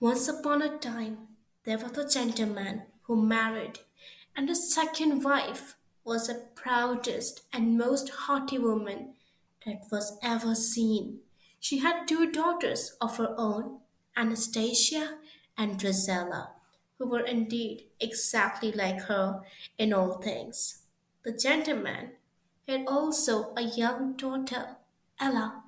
Once upon a time, there was a gentleman who married, and his second wife was the proudest and most haughty woman that was ever seen. She had two daughters of her own, Anastasia and Drizella, who were indeed exactly like her in all things. The gentleman had also a young daughter, Ella,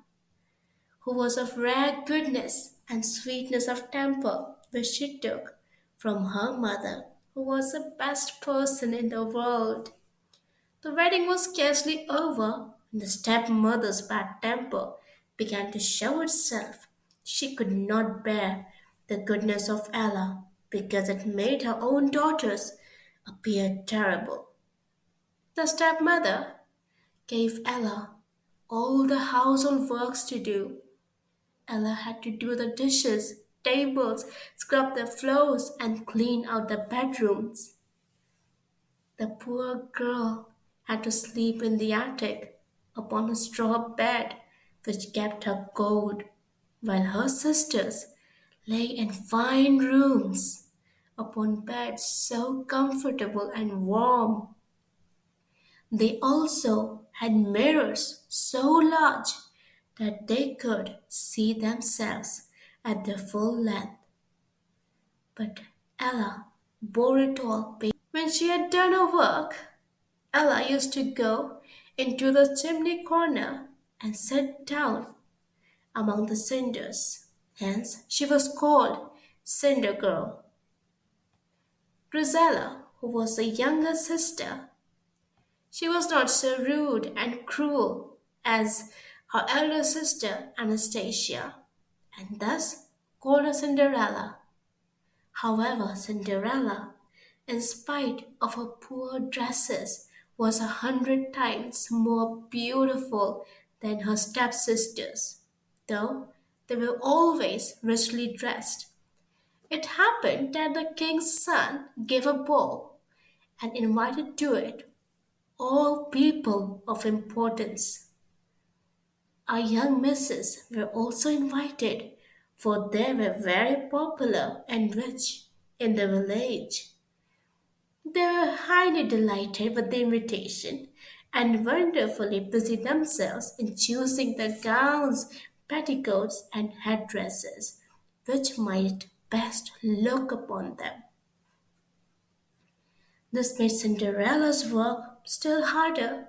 who was of rare goodness and sweetness of temper, which she took from her mother, who was the best person in the world. The wedding was scarcely over when the stepmother's bad temper began to show itself. She could not bear the goodness of Ella because it made her own daughters appear terrible. The stepmother gave Ella all the household works to do. Ella had to do the dishes, tables, scrub the floors, and clean out the bedrooms. The poor girl had to sleep in the attic upon a straw bed which kept her cold, while her sisters lay in fine rooms upon beds so comfortable and warm. They also had mirrors so large that they could see themselves at their full length. But Ella bore it all patiently. When she had done her work, Ella used to go into the chimney corner and sit down among the cinders. Hence, she was called Cinder Girl. Grisella, who was the younger sister, she was not so rude and cruel as her elder sister Anastasia, and thus called her Cinderella. However, Cinderella, in spite of her poor dresses, was 100 times more beautiful than her stepsisters, though they were always richly dressed. It happened that the king's son gave a ball and invited to it all people of importance. Our young misses were also invited, for they were very popular and rich in the village. They were highly delighted with the invitation and wonderfully busied themselves in choosing the gowns, petticoats, and headdresses which might best look upon them. This made Cinderella's work still harder,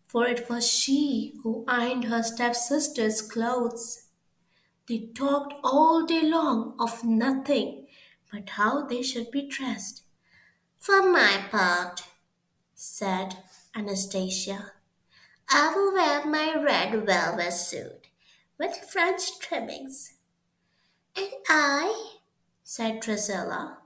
for it was she who ironed her stepsister's clothes. They talked all day long of nothing but how they should be dressed. For my part, said Anastasia, I will wear my red velvet suit with French trimmings. And I, said Drusilla,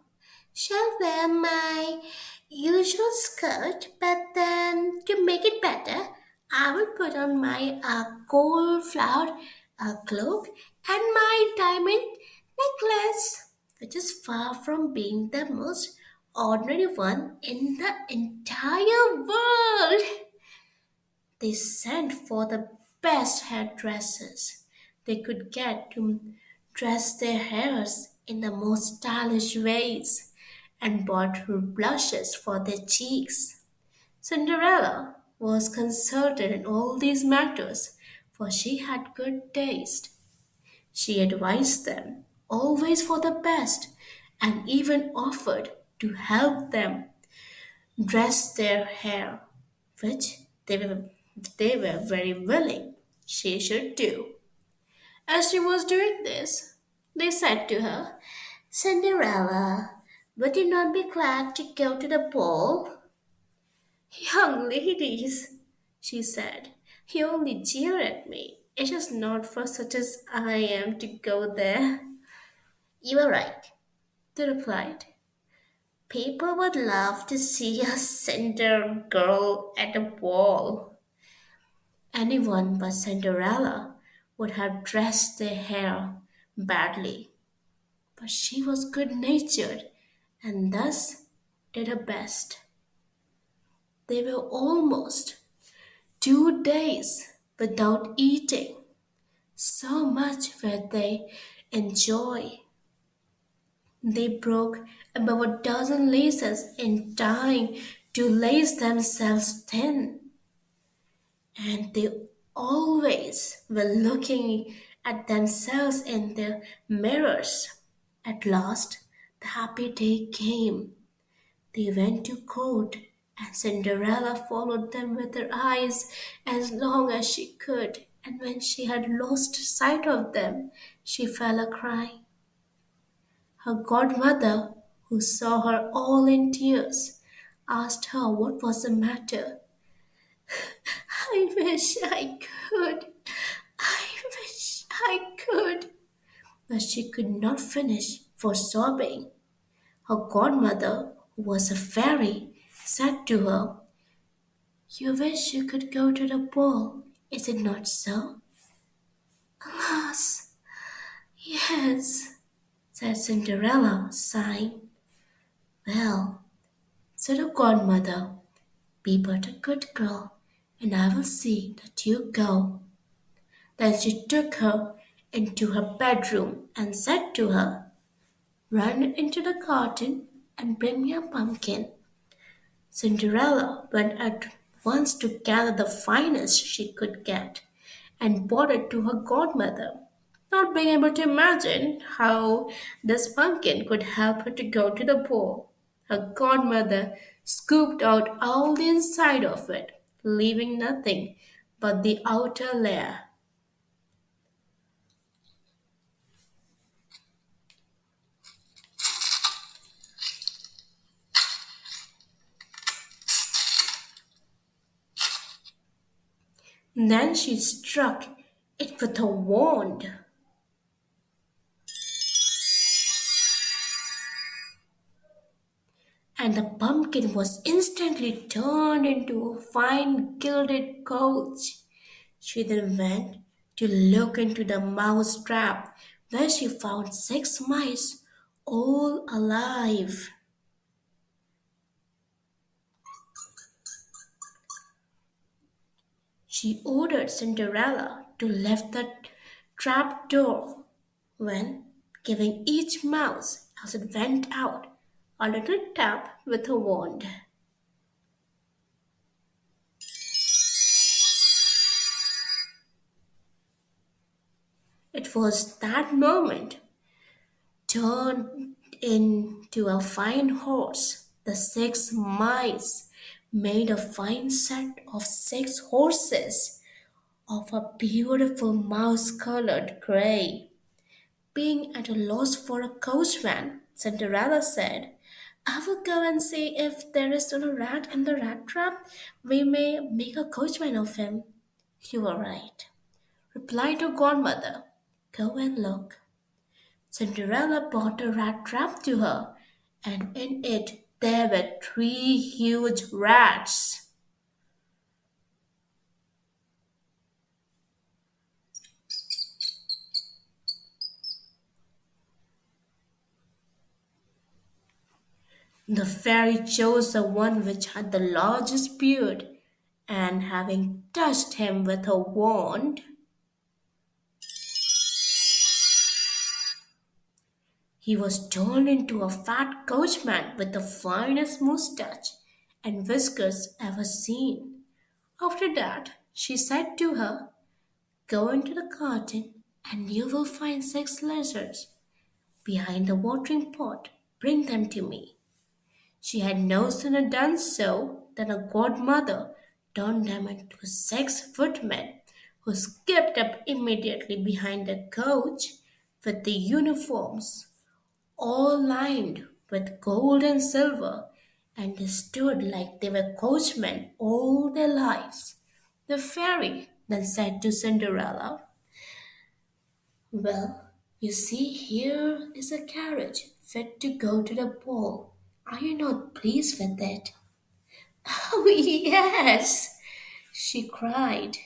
shall wear my usual skirt, but then to make it better, I will put on my gold flowered cloak and my diamond necklace, which is far from being the most ordinary one in the entire world. They sent for the best hairdressers they could get to dress their hairs in the most stylish ways and bought blushes for their cheeks. Cinderella was consulted in all these matters, for she had good taste. She advised them always for the best and even offered to help them dress their hair, which they were very willing she should do. As she was doing this, they said to her, Cinderella, would you not be glad to go to the ball? Young ladies, she said, you only jeer at me. It is not for such as I am to go there. You are right, they replied. People would love to see a cinder girl at a ball. Anyone but Cinderella would have dressed their hair badly, but she was good natured and thus did her best. They were almost 2 days without eating, so much were they enjoy. They broke above a dozen laces in trying to lace themselves thin, and they always were looking at themselves in the mirrors. At last, the happy day came. They went to court, and Cinderella followed them with her eyes as long as she could. And when she had lost sight of them, she fell a crying. Her godmother, who saw her all in tears, asked her what was the matter. I wish I could. I wish I could. But she could not finish for sobbing. Her godmother, who was a fairy, said to her, "You wish you could go to the ball, is it not so?" "Alas, yes," said Cinderella, sighing. "Well," said her godmother, "be but a good girl, and I will see that you go." Then she took her into her bedroom and said to her, "Run into the garden and bring me a pumpkin." Cinderella went at once to gather the finest she could get and brought it to her godmother, not being able to imagine how this pumpkin could help her to go to the ball. Her godmother scooped out all the inside of it, leaving nothing but the outer layer. Then she struck it with her wand, and the pumpkin was instantly turned into a fine gilded coach. She then went to look into the mouse trap, where she found six mice, all alive. She ordered Cinderella to lift the trap door, when, giving each mouse as it went out a little tap with her wand. It was that moment turned into a fine horse. The six mice made a fine set of six horses of a beautiful mouse colored gray. Being at a loss for a coachman, Cinderella said, "I will go and see if there is still a rat in the rat trap. We may make a coachman of him." "You are right," replied her godmother. "Go and look." Cinderella brought a rat trap to her, and in it there were three huge rats. The fairy chose the one which had the largest beard, and having touched him with her wand, he was turned into a fat coachman with the finest moustache and whiskers ever seen. After that, she said to her, "Go into the garden, and you will find six lizards behind the watering pot. Bring them to me." She had no sooner done so than her godmother turned them into six footmen, who skipped up immediately behind the coach with the uniforms all lined with gold and silver, and they stood like they were coachmen all their lives. The fairy then said to Cinderella, "Well, you see, here is a carriage fit to go to the ball. Are you not pleased with it?" "Oh, yes," she cried.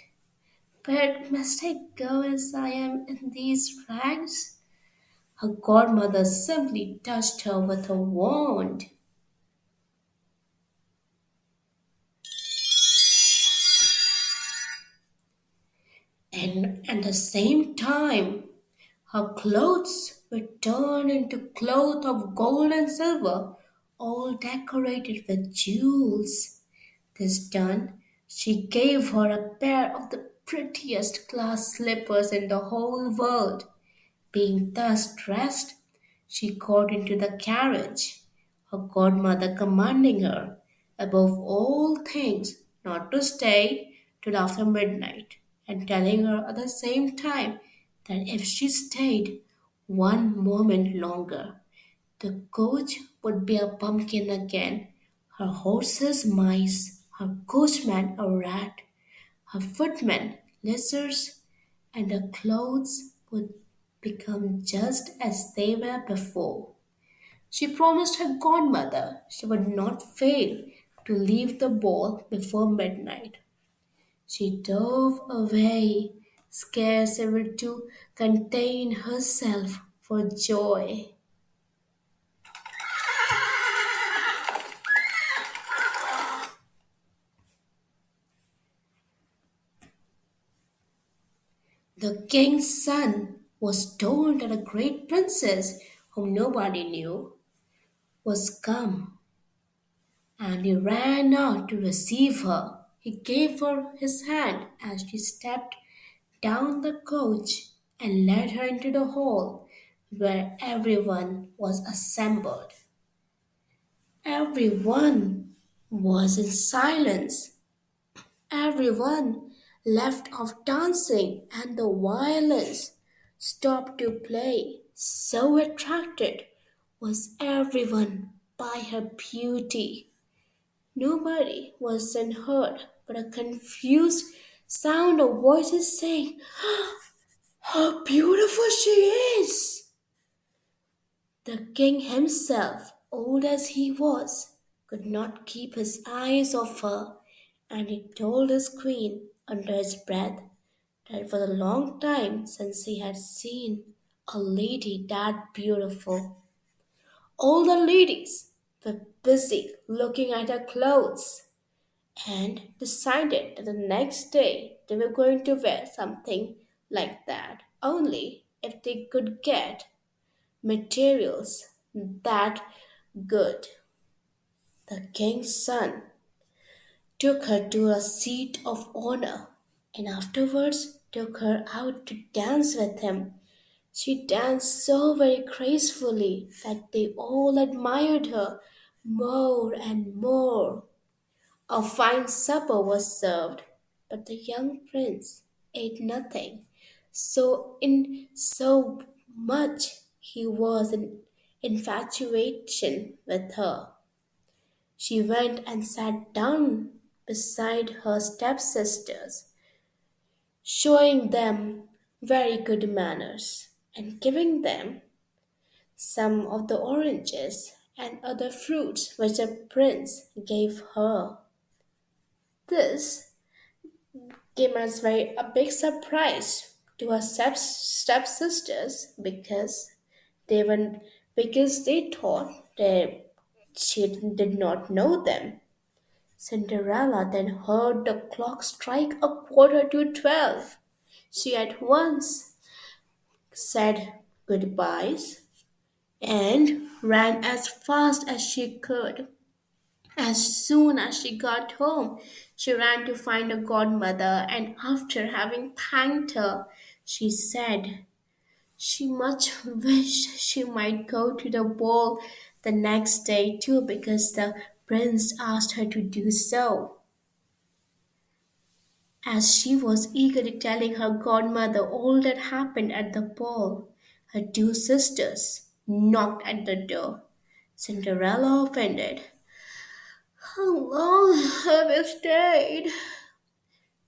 "But must I go as I am in these rags?" Her godmother simply touched her with her wand, and at the same time, her clothes were turned into cloth of gold and silver, all decorated with jewels. This done, she gave her a pair of the prettiest glass slippers in the whole world. Being thus dressed, she got into the carriage, her godmother commanding her, above all things, not to stay till after midnight, and telling her at the same time that if she stayed one moment longer, the coach would be a pumpkin again, her horses mice, her coachman a rat, her footmen lizards, and her clothes would become just as they were before. She promised her godmother she would not fail to leave the ball before midnight. She dove away, scarce able to contain herself for joy. The king's son was told that a great princess, whom nobody knew, was come, and he ran out to receive her. He gave her his hand as she stepped down the coach and led her into the hall where everyone was assembled. Everyone was in silence. Everyone left off dancing and the violins stopped to play. So attracted was everyone by her beauty. Nobody was then heard but a confused sound of voices saying, "How beautiful she is!" The king himself, old as he was, could not keep his eyes off her, and he told his queen under his breath that it was a long time since he had seen a lady that beautiful. All the ladies were busy looking at her clothes and decided that the next day they were going to wear something like that, only if they could get materials that good. The king's son took her to a seat of honor and afterwards took her out to dance with him. She danced so very gracefully that they all admired her more and more. A fine supper was served, but the young prince ate nothing. So much he was in infatuation with her. She went and sat down beside her stepsisters, showing them very good manners and giving them some of the oranges and other fruits which the prince gave her. This came as very a big surprise to her stepsisters because they thought that she did not know them. Cinderella then heard the clock strike a quarter to 12. She at once said goodbyes and ran as fast as she could. As soon as she got home, she ran to find her godmother, and after having thanked her, she said she much wished she might go to the ball the next day too because the prince asked her to do so. As she was eagerly telling her godmother all that happened at the ball, her two sisters knocked at the door. Cinderella opened it. "How long have you stayed?"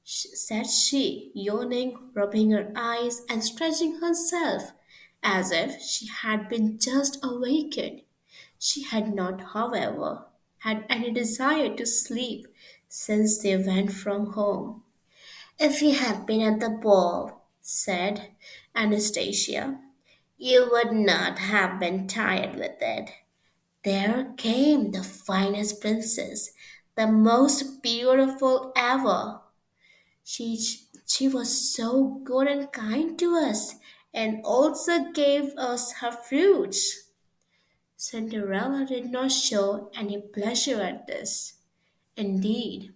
said she, yawning, rubbing her eyes, and stretching herself as if she had been just awakened. She had not, however, had any desire to sleep since they went from home. "If you had been at the ball," said Anastasia, "you would not have been tired with it. There came the finest princess, the most beautiful ever. She, she was so good and kind to us, and also gave us her fruits. Cinderella did not show any pleasure at this. Indeed,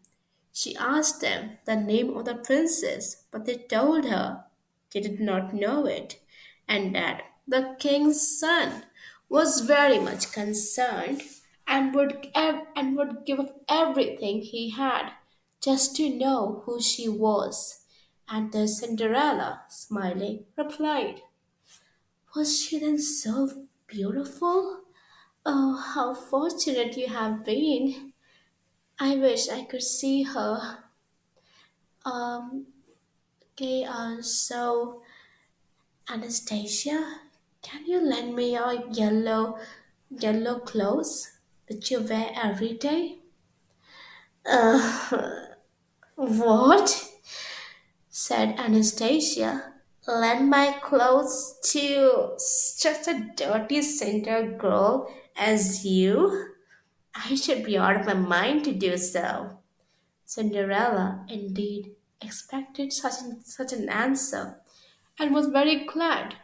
she asked them the name of the princess, but they told her they did not know it, and that the king's son was very much concerned and would give up everything he had just to know who she was. And the Cinderella, smiling, replied, "Was she then so beautiful? Oh, how fortunate you have been! I wish I could see her." Um, okay, so Anastasia, can you lend me your yellow clothes that you wear every day? What? Said Anastasia. Lend my clothes to such a dirty cinder girl as you? I should be out of my mind to do so. Cinderella, indeed, expected such an answer and was very glad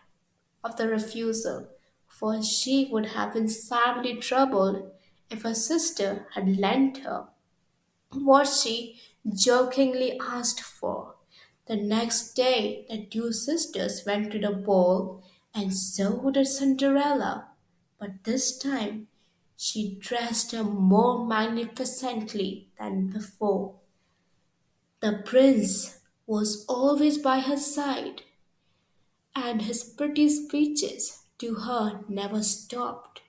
of the refusal, for she would have been sadly troubled if her sister had lent her what she jokingly asked for. The next day, the two sisters went to the ball, and so did Cinderella. But this time, she dressed her more magnificently than before. The prince was always by her side, and his pretty speeches to her never stopped.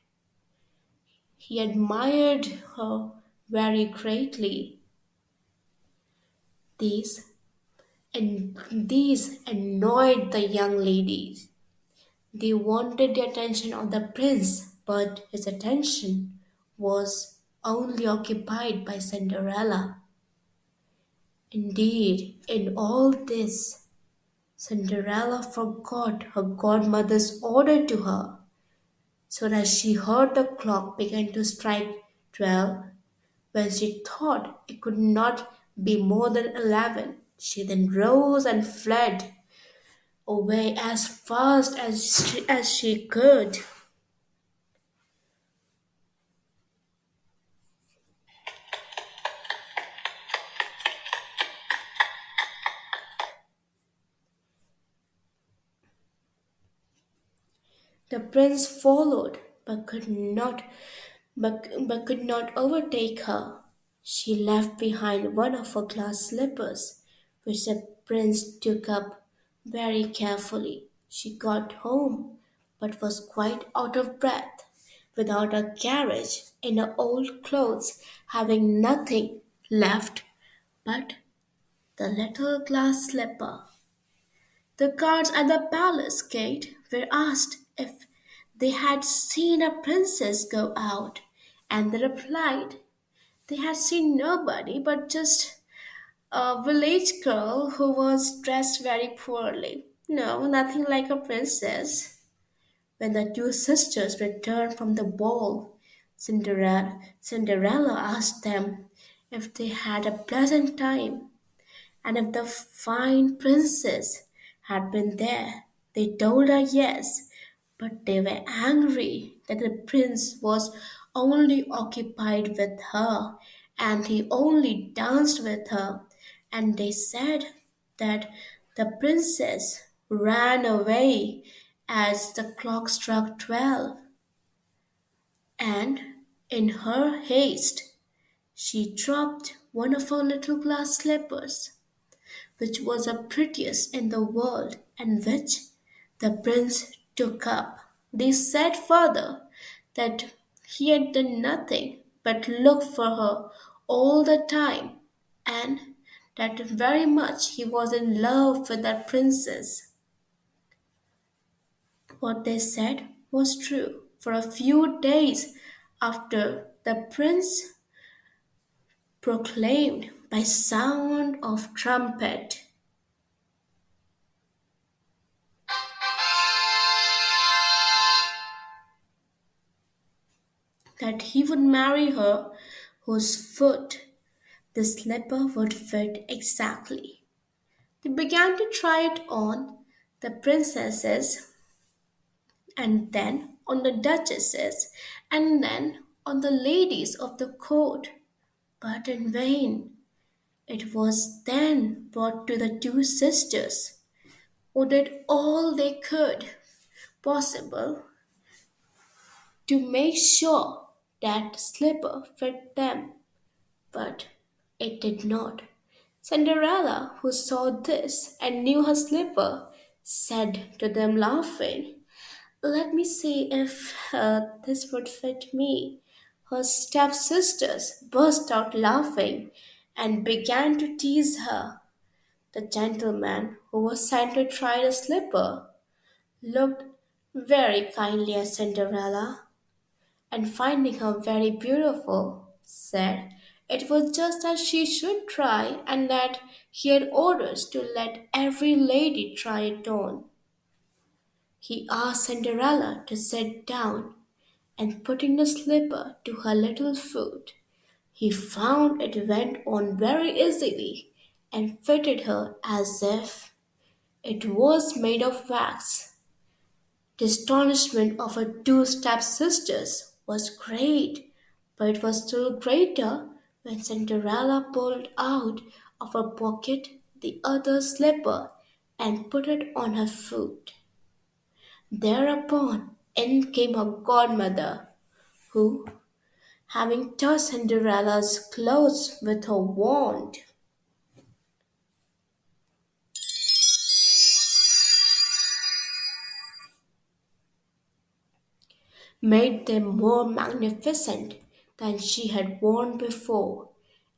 He admired her very greatly. These these annoyed the young ladies. They wanted the attention of the prince, but his attention was only occupied by Cinderella. Indeed, in all this, Cinderella forgot her godmother's order to her, so that she heard the clock begin to strike 12. When she thought it could not be more than 11, she then rose and fled away as fast as she could. The prince followed, but could not overtake her. She left behind one of her glass slippers, which the prince took up very carefully. She got home, but was quite out of breath, without a carriage, in her old clothes, having nothing left but the little glass slipper. The guards at the palace gate were asked if they had seen a princess go out, and they replied they had seen nobody but just a village girl who was dressed very poorly. No, nothing like a princess. When the two sisters returned from the ball, Cinderella asked them if they had a pleasant time and if the fine princess had been there. They told her yes, but they were angry that the prince was only occupied with her and he only danced with her, and they said that the princess ran away as the clock struck 12, and in her haste she dropped one of her little glass slippers, which was the prettiest in the world, and which the prince took up. They said further that he had done nothing but look for her all the time, and that very much he was in love with that princess. What they said was true. For a few days after, the prince proclaimed by sound of trumpet that he would marry her whose foot the slipper would fit exactly. They began to try it on. the princesses, and then on the duchesses, and then on the ladies of the court, but in vain. It was then brought to the two sisters, who did all they could possible to make sure that slipper fit them, but it did not. Cinderella, who saw this and knew her slipper, said to them laughing, "Let me see if this would fit me." Her stepsisters burst out laughing and began to tease her. The gentleman who was sent to try the slipper looked very kindly at Cinderella, and finding her very beautiful, said it was just as she should try, and that he had orders to let every lady try it on. He asked Cinderella to sit down, and putting the slipper to her little foot, he found it went on very easily and fitted her as if it was made of wax. The astonishment of her two stepsisters was great, but it was still greater when Cinderella pulled out of her pocket the other slipper and put it on her foot. Thereupon in came her godmother, who, having touched Cinderella's clothes with her wand, made them more magnificent than she had worn before,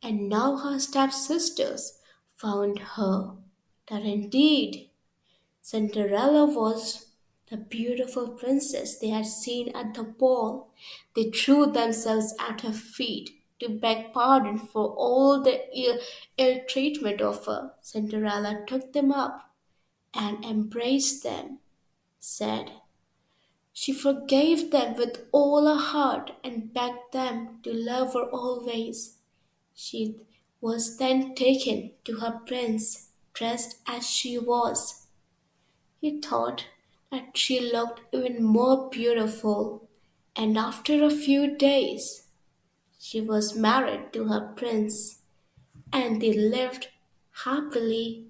and now her stepsisters found her that indeed Cinderella was the beautiful princess they had seen at the ball. They threw themselves at her feet to beg pardon for all the ill treatment of her. Cinderella took them up and embraced them, said, she forgave them with all her heart and begged them to love her always. She was then taken to her prince, dressed as she was. He thought that she looked even more beautiful, and after a few days she was married to her prince, and they lived happily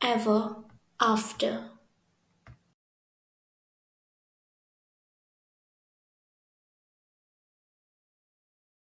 ever after.